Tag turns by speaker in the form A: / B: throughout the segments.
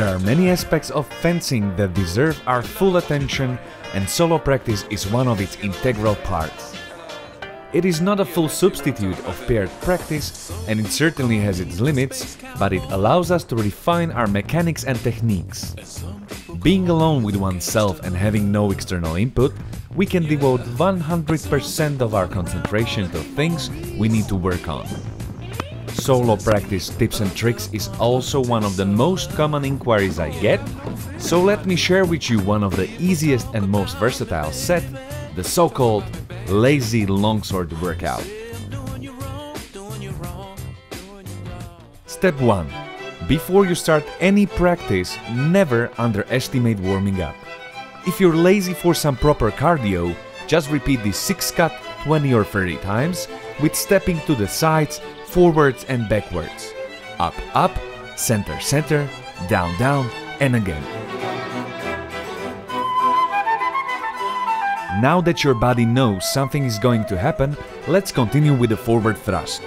A: There are many aspects of fencing that deserve our full attention, and solo practice is one of its integral parts. It is not a full substitute of paired practice, and it certainly has its limits, but it allows us to refine our mechanics and techniques. Being alone with oneself and having no external input, we can devote 100% of our concentration to things we need to work on. Solo practice tips and tricks is also one of the most common inquiries I get, so let me share with you one of the easiest and most versatile set, the so-called lazy longsword workout. Step 1. Before you start any practice, never underestimate warming up. If you're lazy for some proper cardio, just repeat the 6-cut 20 or 30 times with stepping to the sides, forwards and backwards. Up, up, center, center, down, down, and again. Now that your body knows something is going to happen, let's continue with the forward thrust.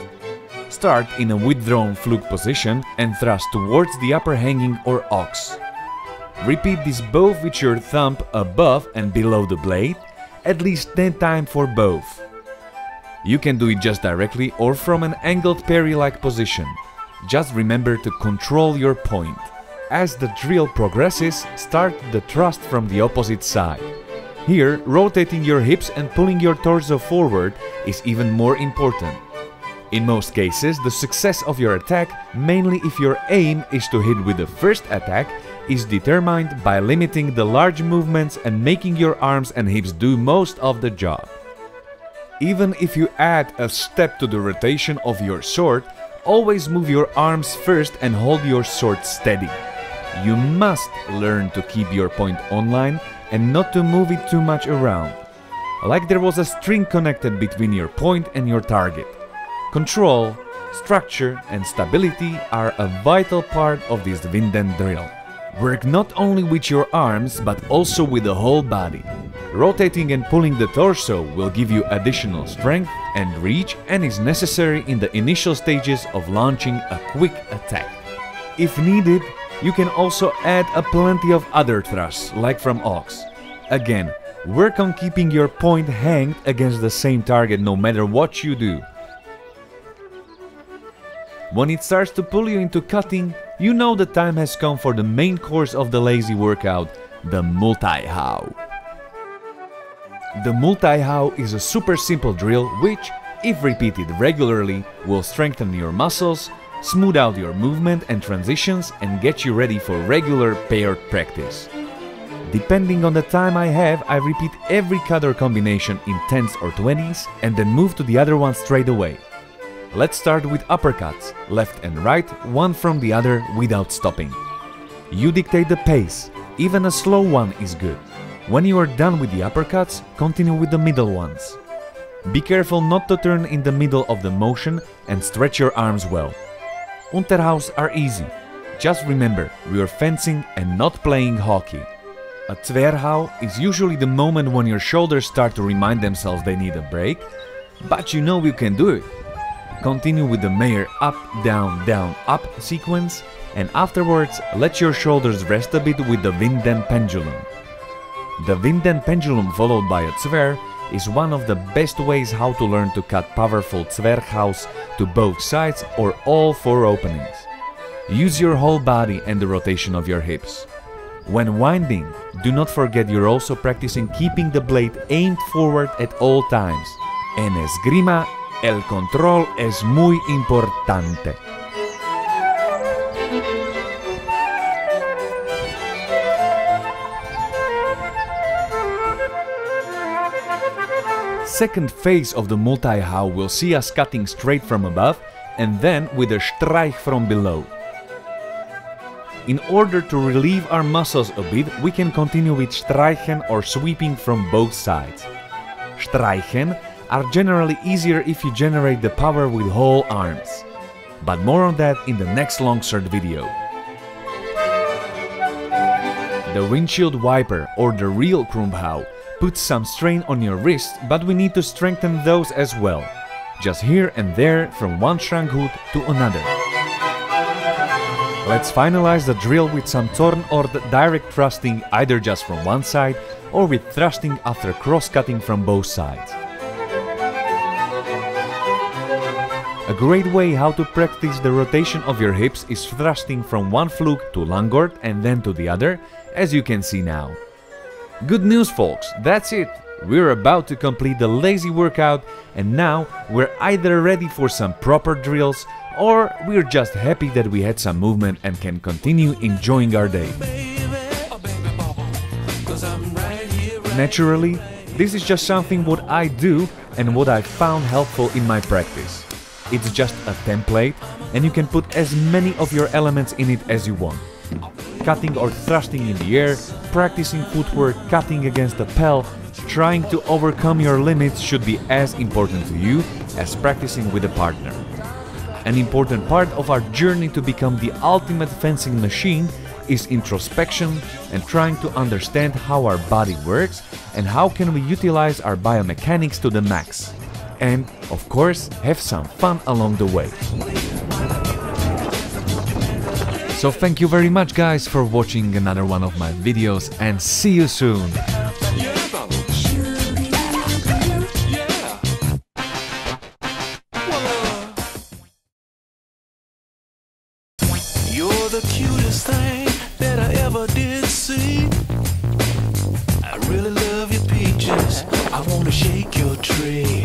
A: Start in a withdrawn fluke position and thrust towards the upper hanging or ox. Repeat this both with your thumb above and below the blade, at least 10 times for both. You can do it just directly or from an angled parry-like position. Just remember to control your point. As the drill progresses, start the thrust from the opposite side. Here, rotating your hips and pulling your torso forward is even more important. In most cases, the success of your attack, mainly if your aim is to hit with the first attack, is determined by limiting the large movements and making your arms and hips do most of the job. Even if you add a step to the rotation of your sword, always move your arms first and hold your sword steady. You must learn to keep your point online and not to move it too much around, like there was a string connected between your point and your target. Control, structure and stability are a vital part of this Winden drill. Work not only with your arms but also with the whole body. Rotating and pulling the torso will give you additional strength and reach and is necessary in the initial stages of launching a quick attack. If needed, you can also add a plenty of other thrusts, like from ox. Again, work on keeping your point hanged against the same target no matter what you do. When it starts to pull you into cutting, you know the time has come for the main course of the lazy workout, the multi-hau. The multi-hau is a super simple drill which, if repeated regularly, will strengthen your muscles, smooth out your movement and transitions and get you ready for regular paired practice. Depending on the time I have, I repeat every cut or combination in 10s or 20s and then move to the other one straight away. Let's start with uppercuts, left and right, one from the other without stopping. You dictate the pace, even a slow one is good. When you are done with the uppercuts, continue with the middle ones. Be careful not to turn in the middle of the motion and stretch your arms well. Unterhaus are easy. Just remember, we are fencing and not playing hockey. A Zwerchhau is usually the moment when your shoulders start to remind themselves they need a break, but you know you can do it. Continue with the Mayer up, down, up sequence, and afterwards let your shoulders rest a bit with the Winden pendulum. The Winden pendulum followed by a Zwerch is one of the best ways how to learn to cut powerful Zwerchhaus to both sides or all 4 openings. Use your whole body and the rotation of your hips. When winding, do not forget you're also practicing keeping the blade aimed forward at all times. En esgrima, el control es muy importante. Second phase of the multi-hau will see us cutting straight from above and then with a Streich from below. In order to relieve our muscles a bit, we can continue with Streichen or sweeping from both sides. Streichen are generally easier if you generate the power with whole arms. But more on that in the next longsword video. The windshield wiper or the real Krumbhau puts some strain on your wrist, but we need to strengthen those as well. Just here and there from one Schrankhut to another. Let's finalize the drill with some torn or direct thrusting, either just from one side or with thrusting after cross-cutting from both sides. A great way how to practice the rotation of your hips is thrusting from one fluke to langort and then to the other, as you can see now. Good news, folks, that's it! We're about to complete the lazy workout, and now we're either ready for some proper drills or we're just happy that we had some movement and can continue enjoying our day. Naturally, this is just something what I do and what I found helpful in my practice. It's just a template and you can put as many of your elements in it as you want. Cutting or thrusting in the air, practicing footwork, cutting against the pell, trying to overcome your limits should be as important to you as practicing with a partner. An important part of our journey to become the ultimate fencing machine is introspection and trying to understand how our body works and how can we utilize our biomechanics to the max. And, of course, have some fun along the way. So thank you very much, guys, for watching another one of my videos, and see you soon!
B: You're the cutest thing that I ever did see. I really love your peaches. I wanna shake your tree.